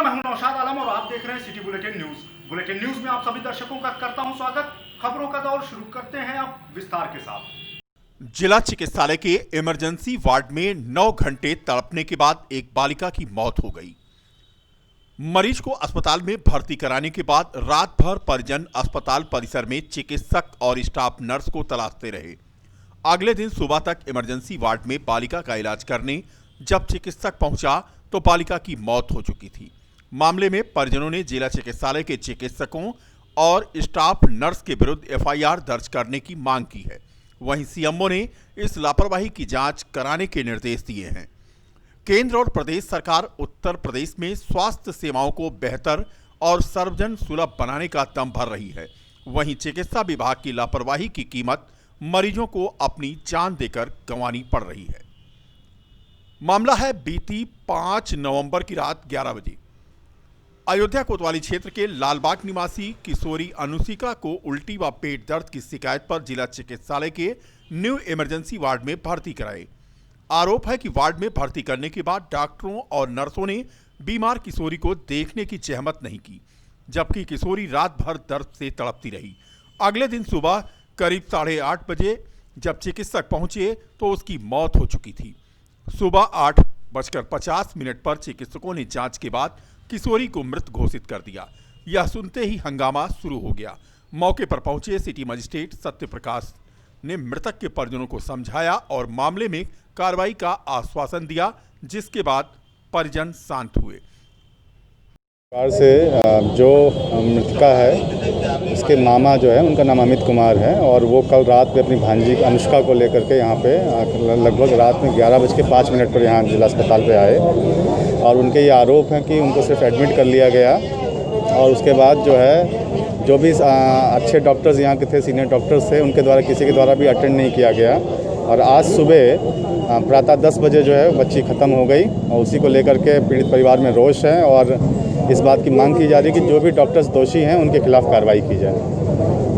मैं हूं नौशाद आलम और आप देख रहे हैं city bulletin news. Bulletin news में आप सभी दर्शकों का करता हूं स्वागत। खबरों का दौर शुरू करते हैं आप विस्तार के साथ। जिला चिकित्सालय के इमरजेंसी वार्ड में 9 घंटे तड़पने के बाद एक बालिका की मौत हो गई। मरीज को अस्पताल में भर्ती कराने के बाद रात भर परिजन अस्पताल परिसर में चिकित्सक और स्टाफ नर्स को तलाशते रहे। अगले दिन सुबह तक इमरजेंसी वार्ड में बालिका का इलाज करने जब चिकित्सक पहुंचा तो बालिका की मौत हो चुकी थी। मामले में परिजनों ने जिला चिकित्सालय के चिकित्सकों और स्टाफ नर्स के विरुद्ध एफआईआर दर्ज करने की मांग की है। वहीं सीएमओ ने इस लापरवाही की जांच कराने के निर्देश दिए हैं। केंद्र और प्रदेश सरकार उत्तर प्रदेश में स्वास्थ्य सेवाओं को बेहतर और सर्वजन सुलभ बनाने का दम भर रही है। वहीं चिकित्सा विभाग की लापरवाही की कीमत मरीजों को अपनी जान देकर गंवानी पड़ रही है। मामला है बीती 5 नवंबर की रात 11 बजे अयोध्या कोतवाली क्षेत्र के लालबाग निवासी किशोरी अनुशिका को उल्टी व पेट दर्द की शिकायत पर जिला चिकित्सालय के न्यू इमरजेंसी वार्ड में भर्ती कराए। आरोप है कि वार्ड में भर्ती करने के बाद डॉक्टरों और नर्सों ने बीमार किशोरी को देखने की जहमत नहीं की, जबकि किशोरी रात भर दर्द से तड़पती रही। अगले दिन सुबह करीब 8:30 बजे जब चिकित्सक पहुंचे तो उसकी मौत हो चुकी थी। सुबह 8:50 पर चिकित्सकों ने जांच के बाद किशोरी को मृत घोषित कर दिया। यह सुनते ही हंगामा शुरू हो गया। मौके पर पहुंचे सिटी मजिस्ट्रेट सत्य प्रकाश ने मृतक के परिजनों को समझाया और मामले में कार्रवाई का आश्वासन दिया, जिसके बाद परिजन शांत हुए। से जो मृतका है उसके मामा जो है उनका नाम अमित कुमार है और वो कल रात पे अपनी भांजी अनुष्का को लेकर के यहाँ पे लगभग रात में 11:05 पर यहाँ जिला अस्पताल पे आए और उनके ये आरोप हैं कि उनको सिर्फ एडमिट कर लिया गया और उसके बाद जो है जो भी अच्छे डॉक्टर्स यहाँ के थे, सीनियर डॉक्टर्स थे, उनके द्वारा किसी के द्वारा भी अटेंड नहीं किया गया और आज सुबह प्रातः 10 बजे जो है बच्ची ख़त्म हो गई और उसी को लेकर के पीड़ित परिवार में रोष है और इस बात की मांग की जा रही है कि जो भी डॉक्टर्स दोषी हैं उनके खिलाफ कार्रवाई की जाए।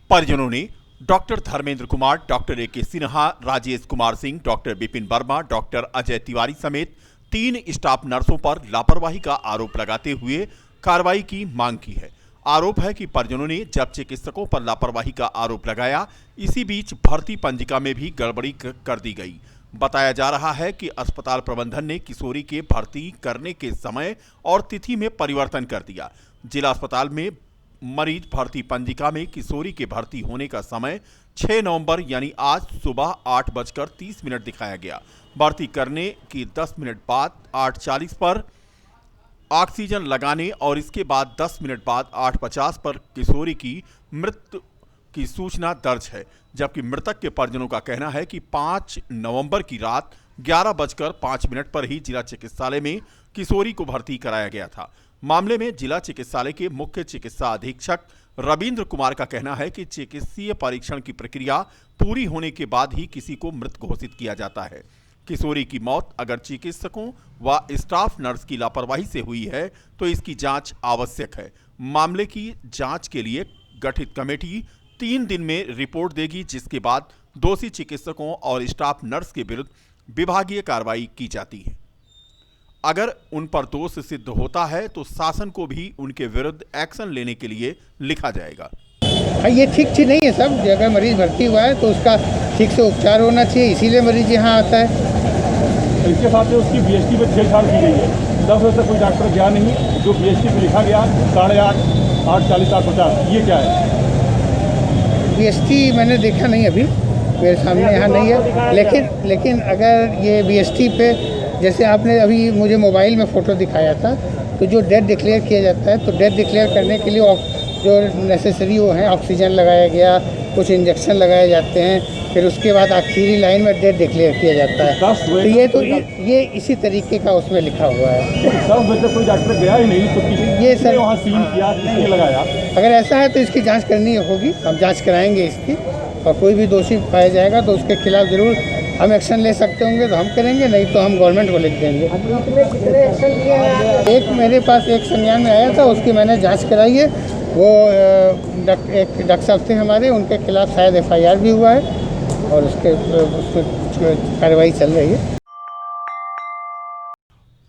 परिजनों ने doctor Dharmendra Kumar, doctor A K. Sinha, Rajesh Kumar Singh, doctor Vipin Verma, doctor Ajay Tiwari समेत 3 स्टाफ नर्सों पर लापरवाही का आरोप लगाते हुए कार्रवाई की मांग की है। आरोप है कि परिजनों ने जब चिकित्सकों पर लापरवाही का आरोप लगाया, इसी बीच भर्ती पंजिका में भी गड़बड़ी कर दी गई। बताया जा रहा है कि अस्पताल प्रबंधन ने किशोरी के भर्ती करने के समय और तिथि में परिवर्तन कर दिया। जिला अस्पताल में मरीज भर्ती पंजिका में किशोरी के भर्ती होने का समय 6 नवंबर यानी आज सुबह 8:30 दिखाया गया। भर्ती करने की 10 मिनट बाद 8:40 पर ऑक्सीजन लगाने और इसके बाद 10 मिनट बाद 8:50 पर किशोरी की मृत्यु की सूचना दर्ज है, जबकि मृतक के परिजनों का कहना है कि 5 नवंबर की रात 11:05 पर ही जिला चिकित्सालय में किशोरी को भर्ती कराया गया था। मामले में जिला चिकित्सालय के मुख्य चिकित्सा अधीक्षक रविंद्र कुमार का कहना है कि चिकित्सीय परीक्षण की प्रक्रिया पूरी होने के बाद ही किसी को मृत घोषित किया जाता है। किशोरी की मौत अगर चिकित्सकों व स्टाफ नर्स की लापरवाही से हुई है तो इसकी जांच आवश्यक है। मामले की जांच के लिए गठित कमेटी 3 दिन में रिपोर्ट देगी, जिसके बाद दोषी चिकित्सकों और स्टाफ नर्स के विरुद्ध विभागीय कार्रवाई की जाती है। अगर उन पर दोष सिद्ध होता है तो शासन को भी उनके विरुद्ध एक्शन लेने के लिए लिखा जाएगा। ये ठीक चीज़ नहीं है सब। अगर मरीज भर्ती हुआ है तो उसका ठीक से उपचार होना चाहिए, इसीलिए मरीज यहाँ आता है। इसके साथ उसकी बीएसटी पर छेड़छाड़ की गई है। 10 बजे तक कोई डॉक्टर गया नहीं, जो बीएसटी पे लिखा गया 8:30, 8:40, 8:50, ये क्या है? बीएसटी मैंने देखा नहीं, अभी मेरे सामने यहाँ नहीं है, लेकिन अगर ये बीएसटी पे जैसे आपने अभी मुझे मोबाइल में फ़ोटो दिखाया था, तो जो डेथ डिक्लेयर किया जाता है तो डेथ डिक्लेयर करने के लिए जो नेसेसरी वो है ऑक्सीजन लगाया गया, कुछ इंजेक्शन लगाए जाते हैं, फिर उसके बाद आखिरी लाइन में डेथ डिक्लेयर किया जाता है। तो ये इसी तरीके का उसमें लिखा हुआ है। 10 बजे तक कोई डॉक्टर गया ही नहीं तो ये सर वहाँ सीन किया, किसने लगाया? अगर ऐसा है तो इसकी जांच करनी होगी, हम जांच कराएंगे इसकी और कोई भी दोषी पाया जाएगा तो उसके खिलाफ ज़रूर हम एक्शन ले सकते होंगे तो हम करेंगे, नहीं तो हम गवर्नमेंट को लिख देंगे। एक मेरे पास एक संज्ञान में आया था, उसकी मैंने जांच कराई है। वो एक डॉक्टर साहब थे हमारे, उनके खिलाफ शायद एफआईआर भी हुआ है और उसके कार्रवाई चल रही है।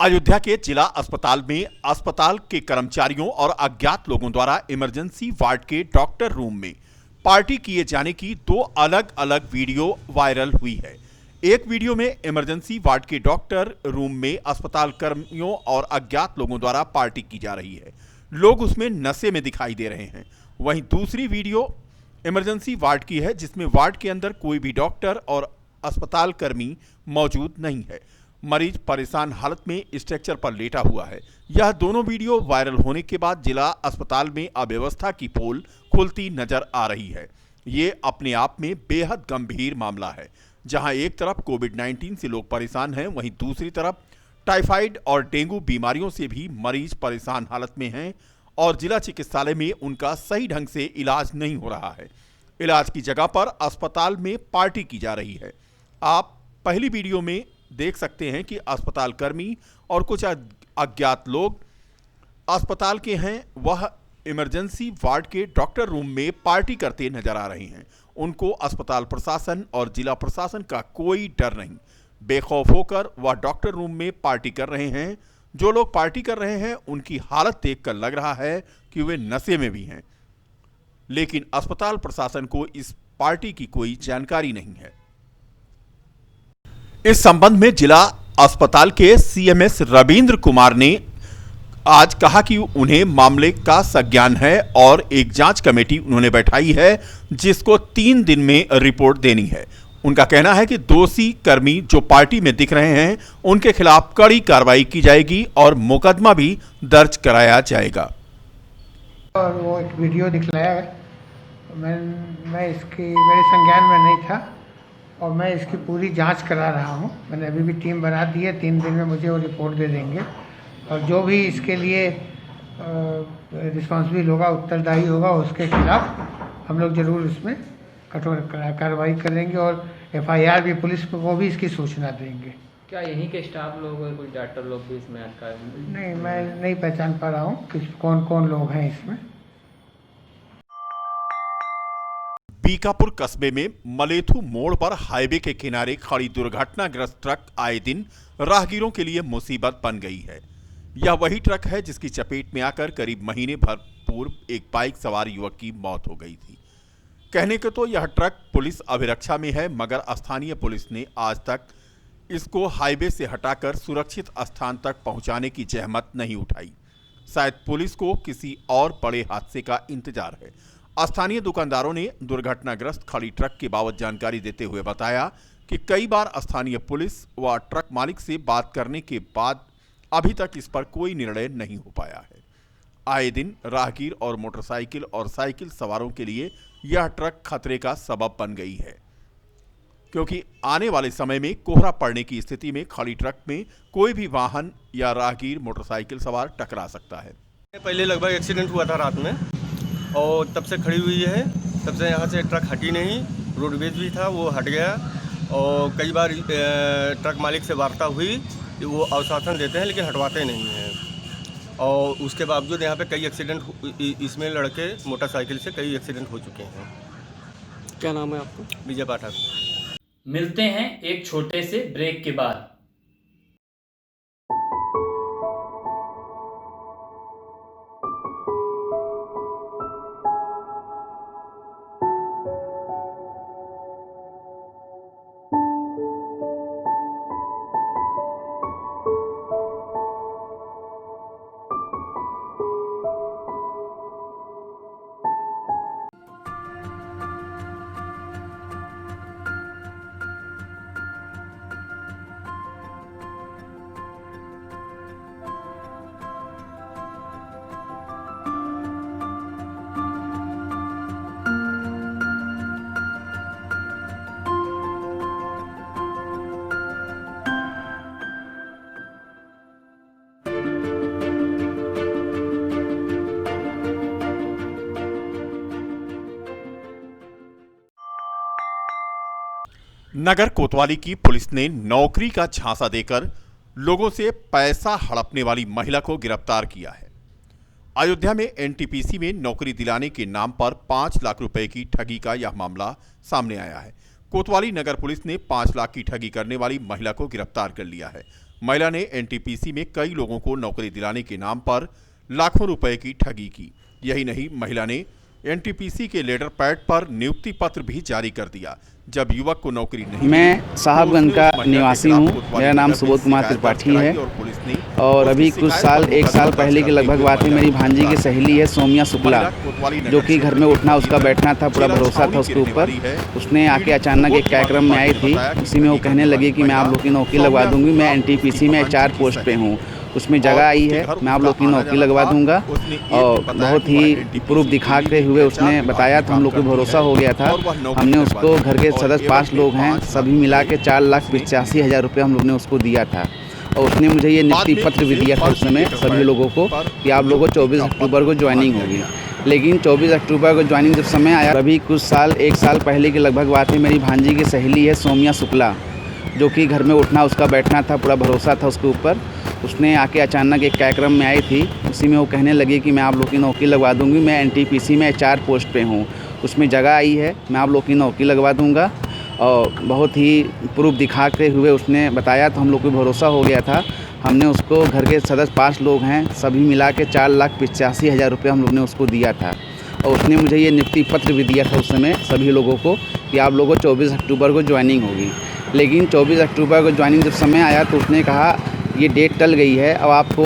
अयोध्या के जिला अस्पताल में अस्पताल के कर्मचारियों और अज्ञात लोगों द्वारा इमरजेंसी वार्ड के डॉक्टर रूम में पार्टी किए जाने की 2 अलग अलग वीडियो वायरल हुई है। एक वीडियो में इमरजेंसी वार्ड के डॉक्टर रूम में अस्पताल कर्मियों और अज्ञात लोगों द्वारा पार्टी की जा रही है। लोग उसमें नशे में दिखाई दे रहे हैं। वहीं दूसरी वीडियो इमरजेंसी वार्ड की है, जिसमें वार्ड के अंदर कोई भी डॉक्टर और अस्पताल कर्मी मौजूद नहीं है। मरीज परेशान हालत में स्ट्रेचर पर लेटा हुआ है। यह दोनों वीडियो वायरल होने के बाद जिला अस्पताल में अव्यवस्था की पोल खुलती नजर आ रही है। ये अपने आप में बेहद गंभीर मामला है, जहां एक तरफ कोविड-19 से लोग परेशान हैं, वहीं दूसरी तरफ टाइफाइड और डेंगू बीमारियों से भी मरीज परेशान हालत में हैं और जिला चिकित्सालय में उनका सही ढंग से इलाज नहीं हो रहा है। इलाज की जगह पर अस्पताल में पार्टी की जा रही है। आप पहली वीडियो में देख सकते हैं कि अस्पताल कर्मी और कुछ अज्ञात लोग अस्पताल के हैं, वह इमरजेंसी वार्ड के डॉक्टर रूम में पार्टी करते नजर आ रहे हैं। उनको अस्पताल प्रशासन और जिला प्रशासन का कोई डर नहीं। बेखौफ होकर वह डॉक्टर रूम में पार्टी कर रहे हैं। जो लोग पार्टी कर रहे हैं उनकी हालत देखकर लग रहा है कि वे नशे में भी हैं, लेकिन अस्पताल प्रशासन को इस पार्टी की कोई जानकारी नहीं है। इस संबंध में जिला अस्पताल के सीएमएस रविंद्र कुमार ने आज कहा कि उन्हें मामले का संज्ञान है और एक जांच कमेटी उन्होंने बैठाई है, जिसको 3 दिन में रिपोर्ट देनी है। उनका कहना है कि दोषी कर्मी जो पार्टी में दिख रहे हैं उनके खिलाफ कड़ी कार्रवाई की जाएगी और मुकदमा भी दर्ज कराया जाएगा। और वो एक वीडियो दिखलाया है, मैं इसकी मेरे संज्ञान में नहीं था और मैं इसकी पूरी जांच करा रहा हूं। मैंने अभी भी टीम बना दी है, 3 दिन में मुझे वो रिपोर्ट दे देंगे और जो भी इसके लिए रिस्पॉन्सिबल होगा, उत्तरदायी होगा, उसके खिलाफ हम लोग जरूर इसमें कठोर कार्रवाई करेंगे और एफआईआर भी पुलिस को भी इसकी सूचना देंगे। क्या यहीं के स्टाफ लोग और कुछ डॉक्टर लोग भी इसमें नहीं, मैं नहीं पहचान पा रहा हूँ कि कौन कौन लोग हैं इसमें। बीकापुर कस्बे में मलेथू मोड़ पर हाईवे के किनारे खड़ी दुर्घटनाग्रस्त ट्रक आए दिन राहगीरों के लिए मुसीबत बन गई है। यह वही ट्रक है जिसकी चपेट में आकर करीब महीने भर पूर्व एक बाइक सवार युवक की मौत हो गई थी। कहने को तो यह ट्रक पुलिस अभिरक्षा में है, मगर स्थानीय पुलिस ने आज तक इसको हाईवे से हटाकर सुरक्षित स्थान तक पहुंचाने की जहमत नहीं उठाई। शायद पुलिस को किसी और बड़े हादसे का इंतजार है। स्थानीय दुकानदारों ने दुर्घटनाग्रस्त खड़ी ट्रक के बाबत जानकारी देते हुए बताया कि कई बार स्थानीय पुलिस व ट्रक मालिक से बात करने के बाद अभी तक इस पर कोई निर्णय नहीं हो पाया है। आए दिन राहगीर और मोटरसाइकिल और साइकिल सवारों के लिए यह ट्रक खतरे का सबब बन गई है, क्योंकि आने वाले समय में कोहरा पड़ने की स्थिति में खड़ी ट्रक में कोई भी वाहन या राहगीर मोटरसाइकिल सवार टकरा सकता है। पहले लगभग एक्सीडेंट हुआ था रात में और तब से खड़ी हुई है। तब से यहाँ से ट्रक हटी नहीं, रोडवेज भी था वो हट गया और कई बार ट्रक मालिक से वार्ता हुई, वो आश्वासन देते हैं लेकिन हटवाते नहीं हैं। और उसके बावजूद यहाँ पे कई एक्सीडेंट, इसमें लड़के मोटरसाइकिल से कई एक्सीडेंट हो चुके हैं। क्या नाम है आपका? विजय पाठक। मिलते हैं एक छोटे से ब्रेक के बाद। नगर कोतवाली की पुलिस ने नौकरी का झांसा देकर लोगों से पैसा हड़पने वाली महिला को गिरफ्तार किया है। अयोध्या में एनटीपीसी में नौकरी दिलाने के नाम पर 5 लाख रुपए की ठगी का यह मामला सामने आया है। कोतवाली नगर पुलिस ने 5 लाख की ठगी करने वाली महिला को गिरफ्तार कर लिया है। महिला ने एनटीपीसी में कई लोगों को नौकरी दिलाने के नाम पर लाखों रुपए की ठगी की। यही नहीं, महिला ने एनटीपीसी के लेटर पैड पर नियुक्ति पत्र भी जारी कर दिया। जब युवक को नौकरी नहीं मैं साहबगंज का निवासी हूँ। मेरा नाम सुबोध कुमार त्रिपाठी है और अभी कुछ साल, 1 साल पहले की लगभग बात है। मेरी भांजी की सहेली है सौम्या शुक्ला, जो कि घर में उठना उसका बैठना था, पूरा भरोसा था उसके ऊपर। उसने आके अचानक एक कार्यक्रम में आई थी, उसी में वो कहने लगी कि मैं आप लोग की नौकरी लगवा दूंगी, मैं एनटीपीसी में HR पोस्ट पे हूँ, उसमें जगह आई है, मैं आप लोग की नौकरी लगवा दूंगा। और बहुत ही प्रूफ दिखाते हुए उसने बताया था, हम लोग को भरोसा हो गया था। हमने उसको, घर के सदस्य 5 लोग हैं, सभी मिला के 4,85,000 रुपये हम लोग ने उसको दिया था। और उसने मुझे ये नियुक्ति पत्र भी दिया था उस समय सभी लोगों को कि आप लोगों को 24 अक्टूबर को ज्वाइनिंग होगी। लेकिन 24 अक्टूबर को ज्वाइनिंग जब समय आया, अभी कुछ साल, 1 साल पहले की लगभग बात है। मेरी भांजी की सहेली है सौम्या शुक्ला, जो कि घर में उठना उसका बैठना था, पूरा भरोसा था उसके ऊपर। उसने आके अचानक एक कार्यक्रम में आई थी, उसी में वो कहने लगी कि मैं आप लोग की नौकरी लगवा दूंगी, मैं एनटीपीसी में HR पोस्ट पे हूँ, उसमें जगह आई है, मैं आप लोग की नौकरी लगवा दूंगा। और बहुत ही प्रूफ दिखाते हुए उसने बताया था, हम लोग को भरोसा हो गया था। हमने उसको, घर के सदस्य 5 लोग हैं, सभी मिला के 4,85,000 रुपये हम लोग ने उसको दिया था। और उसने मुझे ये नियुक्ति पत्र भी दिया था उस समय सभी लोगों को कि आप लोगों को 24 अक्टूबर को ज्वाइनिंग होगी। लेकिन 24 अक्टूबर को ज्वाइनिंग जब समय आया तो उसने कहा ये डेट टल गई है, अब आपको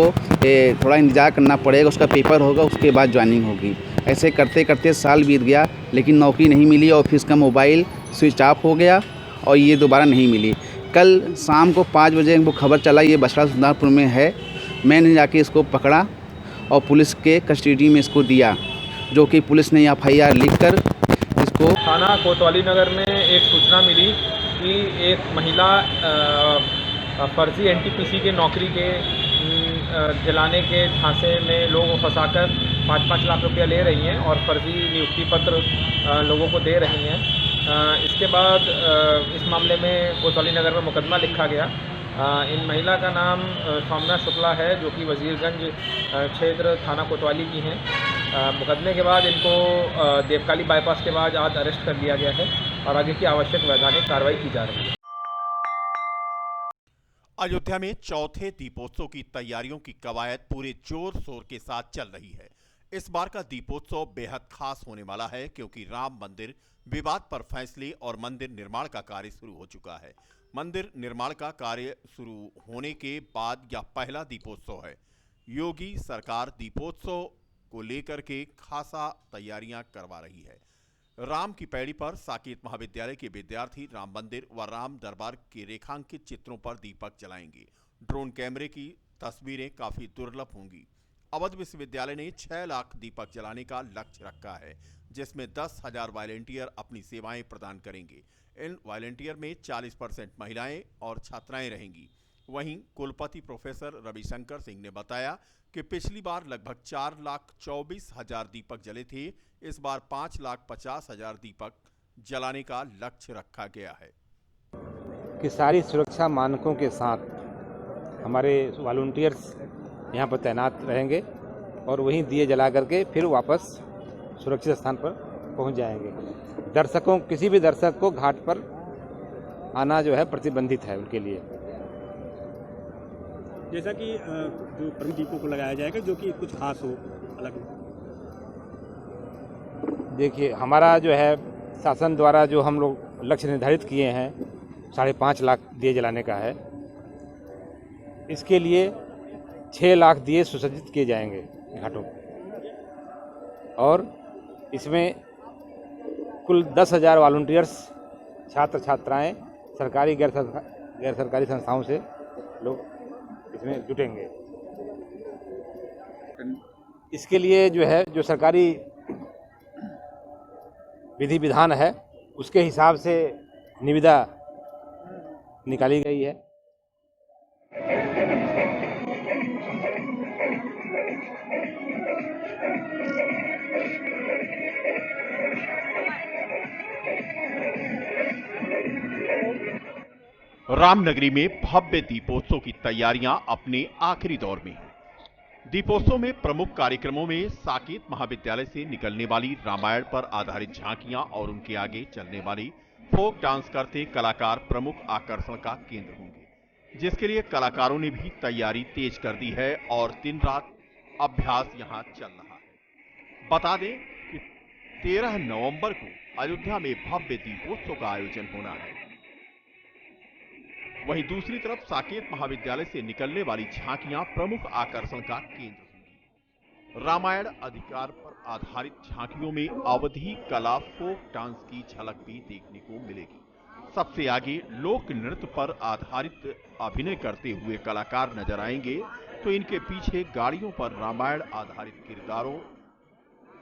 थोड़ा इंतज़ार करना पड़ेगा, उसका पेपर होगा, उसके बाद ज्वाइनिंग होगी। ऐसे करते करते साल बीत गया, लेकिन नौकरी नहीं मिली। ऑफिस का मोबाइल स्विच ऑफ हो गया और ये दोबारा नहीं मिली। कल शाम को 5 बजे वो खबर चला ये बछड़ा सुल्तानपुर में है। मैंने जाके इसको पकड़ा और पुलिस के कस्टडी में इसको दिया, जो कि पुलिस ने FIR लिखकर इसको थाना कोतवाली नगर में एक सूचना मिली कि एक महिला फर्जी एनटीपीसी के नौकरी के दिलाने के झांसे में लोगों को फंसाकर 5-5 लाख रुपया ले रही हैं और फर्जी नियुक्ति पत्र लोगों को दे रही हैं। इसके बाद इस मामले में कोतवाली नगर में मुकदमा लिखा गया। इन महिला का नाम सौम्या शुक्ला है, जो कि वजीरगंज क्षेत्र थाना कोतवाली की हैं। मुकदमे के बाद इनको देवकाली बाईपास के बाद आज अरेस्ट कर लिया गया है और आगे की आवश्यक वैधानिक कार्रवाई की जा रही है। अयोध्या में चौथे दीपोत्सव की तैयारियों की कवायद पूरे जोर शोर के साथ चल रही है। इस बार का दीपोत्सव बेहद खास होने वाला है, क्योंकि राम मंदिर विवाद पर फैसले और मंदिर निर्माण का कार्य शुरू हो चुका है। मंदिर निर्माण का कार्य शुरू होने के बाद यह पहला दीपोत्सव है। योगी सरकार दीपोत्सव को लेकर के खासा तैयारियां करवा रही है। राम की पैड़ी पर साकेत महाविद्यालय के विद्यार्थी राम मंदिर व राम दरबार के रेखांकित चित्रों पर दीपक जलाएंगे। ड्रोन कैमरे की तस्वीरें काफी दुर्लभ होंगी। अवध विश्वविद्यालय ने 6 लाख दीपक जलाने का लक्ष्य रखा है, जिसमें 10,000 वॉलंटियर अपनी सेवाएं प्रदान करेंगे। इन वॉलंटियर में 40% महिलाएं और छात्राएं रहेंगी। वहीं कुलपति प्रोफेसर रविशंकर सिंह ने बताया कि पिछली बार लगभग 4,24,000 दीपक जले थे। इस बार 5,50,000 दीपक जलाने का लक्ष्य रखा गया है। कि सारी सुरक्षा मानकों के साथ हमारे वॉलंटियर्स यहाँ पर तैनात रहेंगे और वहीं दिए जला करके फिर वापस सुरक्षित स्थान पर पहुँच जाएंगे। दर्शकों, किसी भी दर्शक को घाट पर आना जो है प्रतिबंधित है उनके लिए। जैसा कि जो प्रमुख दीपों को लगाया जाएगा, जो कि कुछ खास हो, अलग। देखिए, हमारा जो है शासन द्वारा जो हम लोग लक्ष्य निर्धारित किए हैं 5.5 लाख दिए जलाने का है। इसके लिए 6 लाख दिए सुसज्जित किए जाएंगे घाटों पर और इसमें कुल 10,000 वॉलंटियर्स, छात्र छात्राएं, सरकारी गैर सरकारी संस्थाओं से लोग इसमें जुटेंगे। इसके लिए जो है, जो सरकारी विधि विधान है उसके हिसाब से निविदा निकाली गई है। रामनगरी में भव्य दीपोत्सव की तैयारियां अपने आखिरी दौर में हैं। दीपोत्सव में प्रमुख कार्यक्रमों में साकेत महाविद्यालय से निकलने वाली रामायण पर आधारित झांकियां और उनके आगे चलने वाली फोक डांस करते कलाकार प्रमुख आकर्षण का केंद्र होंगे। जिसके लिए कलाकारों ने भी तैयारी तेज कर दी है और दिन रात अभ्यास यहां चल रहा है। बता दें कि 13 नवंबर को अयोध्या में भव्य दीपोत्सव का आयोजन होना है। वहीं दूसरी तरफ साकेत महाविद्यालय से निकलने वाली झांकियां प्रमुख आकर्षण का केंद्र होंगी। रामायण अधिकार पर आधारित झांकियों में अवधी कला फोक डांस की झलक भी देखने को मिलेगी। सबसे आगे लोक नृत्य पर आधारित अभिनय करते हुए कलाकार नजर आएंगे, तो इनके पीछे गाड़ियों पर रामायण आधारित किरदारों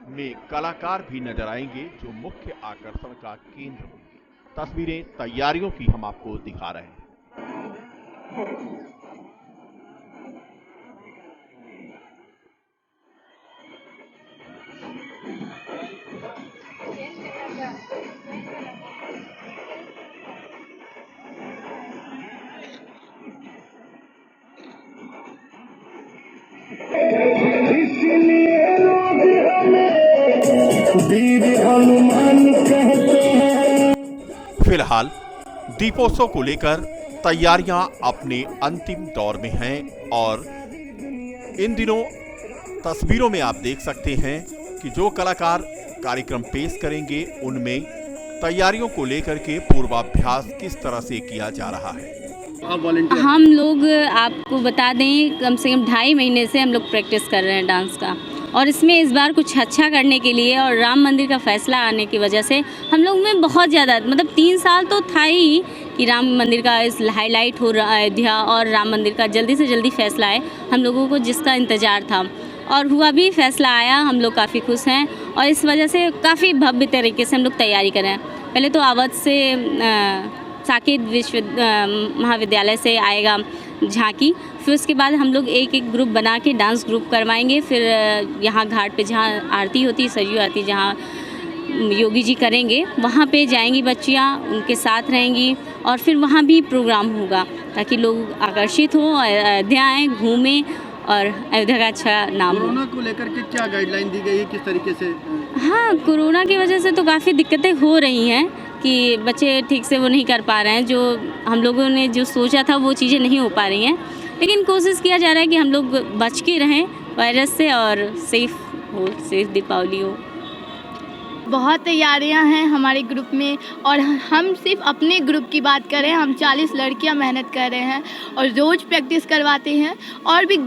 में कलाकार भी नजर आएंगे, जो मुख्य आकर्षण का केंद्र होंगे। तस्वीरें तैयारियों की हम आपको दिखा रहे हैं। फिलहाल दीपोत्सव को लेकर तैयारियां अपने अंतिम दौर में हैं और इन दिनों तस्वीरों में आप देख सकते हैं कि जो कलाकार कार्यक्रम पेश करेंगे उनमें तैयारियों को लेकर के पूर्वाभ्यास किस तरह से किया जा रहा है। हम लोग आपको बता दें, कम से कम 2.5 महीने से हम लोग प्रैक्टिस कर रहे हैं डांस का, और इसमें इस बार कुछ अच्छा करने के लिए और राम मंदिर का फैसला आने की वजह से हम लोग में बहुत ज़्यादा, मतलब 3 साल तो था ही कि राम मंदिर का इस हाईलाइट हो रहा है अयोध्या, और राम मंदिर का जल्दी से जल्दी फैसला आए, हम लोगों को जिसका इंतज़ार था और हुआ भी, फैसला आया। हम लोग काफ़ी खुश हैं और इस वजह से काफ़ी भव्य तरीके से हम लोग तैयारी कर रहे हैं। पहले तो अवध से साकेत महाविद्यालय से आएगा झांकी, फिर उसके बाद हम लोग एक एक ग्रुप बना के डांस ग्रुप करवाएंगे। फिर यहाँ घाट पे जहाँ आरती होती है, सरयू आरती जहाँ योगी जी करेंगे, वहाँ पे जाएंगी बच्चियाँ, उनके साथ रहेंगी और फिर वहाँ भी प्रोग्राम होगा ताकि लोग आकर्षित हों, अयोध्या आएँ, घूमें और अयोध्या का अच्छा नाम हो। कोरोना को लेकर के क्या गाइडलाइन दी गई है, किस तरीके से? हाँ, कोरोना की वजह से तो काफ़ी दिक्कतें हो रही हैं कि बच्चे ठीक से वो नहीं कर पा रहे हैं, जो हम लोगों ने जो सोचा था वो चीज़ें नहीं हो पा रही हैं, लेकिन कोशिश किया जा रहा है कि हम लोग बच के रहें वायरस से और सेफ दीपावली हो। बहुत तैयारियां हैं हमारे ग्रुप में, और हम सिर्फ अपने ग्रुप की बात करें, हम 40 लड़कियां मेहनत कर रहे हैं और रोज़ प्रैक्टिस करवाते हैं, और भी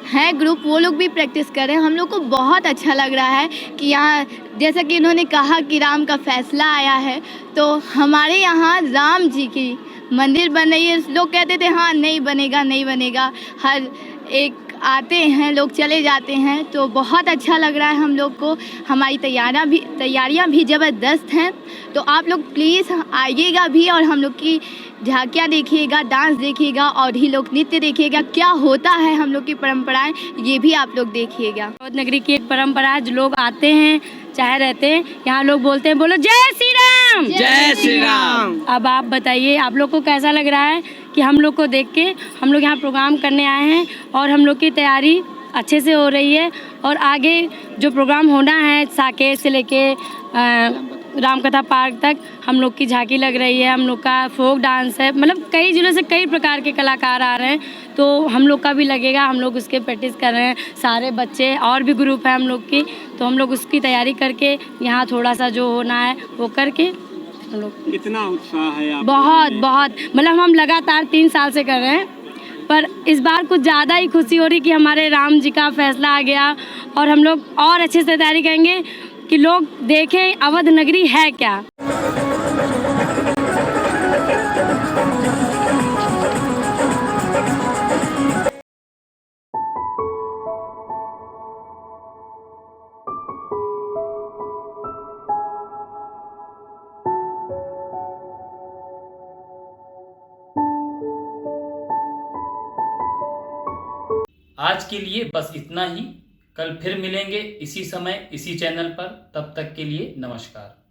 हैं ग्रुप, वो लोग भी प्रैक्टिस कर रहे हैं। हम लोग को बहुत अच्छा लग रहा है कि यहाँ, जैसा कि इन्होंने कहा कि राम का फैसला आया है, तो हमारे यहाँ राम जी की मंदिर बन रही है। लोग कहते थे हाँ नहीं बनेगा नहीं बनेगा, हर एक आते हैं लोग चले जाते हैं, तो बहुत अच्छा लग रहा है हम लोग को। हमारी तैयारियां भी ज़बरदस्त हैं, तो आप लोग प्लीज़ आइएगा भी और हम लोग की झांकियाँ देखिएगा, डांस देखिएगा और ही लोग नृत्य देखिएगा, क्या होता है हम लोग की परंपराएं, ये भी आप लोग देखिएगा। अवध नगरी की एक परंपरा है, जो लोग आते हैं चाहे रहते हैं, यहाँ लोग बोलते हैं बोलो जय श्री राम, जय श्री राम। अब आप बताइए आप लोग को कैसा लग रहा है कि हम लोग को देख के हम लोग यहाँ प्रोग्राम करने आए हैं और हम लोग की तैयारी अच्छे से हो रही है, और आगे जो प्रोग्राम होना है साकेत से लेके रामकथा पार्क तक हम लोग की झांकी लग रही है, हम लोग का फोक डांस है, मतलब कई जिलों से कई प्रकार के कलाकार आ रहे हैं, तो हम लोग का भी लगेगा, हम लोग उसके प्रैक्टिस कर रहे हैं, सारे बच्चे और भी ग्रुप है हम लोग की, तो हम लोग उसकी तैयारी करके यहाँ थोड़ा सा जो होना है वो करके हम लोग। कितना उत्साह है आप? बहुत मतलब हम लगातार 3 साल से कर रहे हैं, पर इस बार कुछ ज़्यादा ही खुशी हो रही कि हमारे राम जी का फैसला आ गया, और हम लोग और अच्छे से तैयारी करेंगे कि लोग देखें अवध नगरी है क्या। आज के लिए बस इतना ही। कल फिर मिलेंगे इसी समय इसी चैनल पर। तब तक के लिए नमस्कार।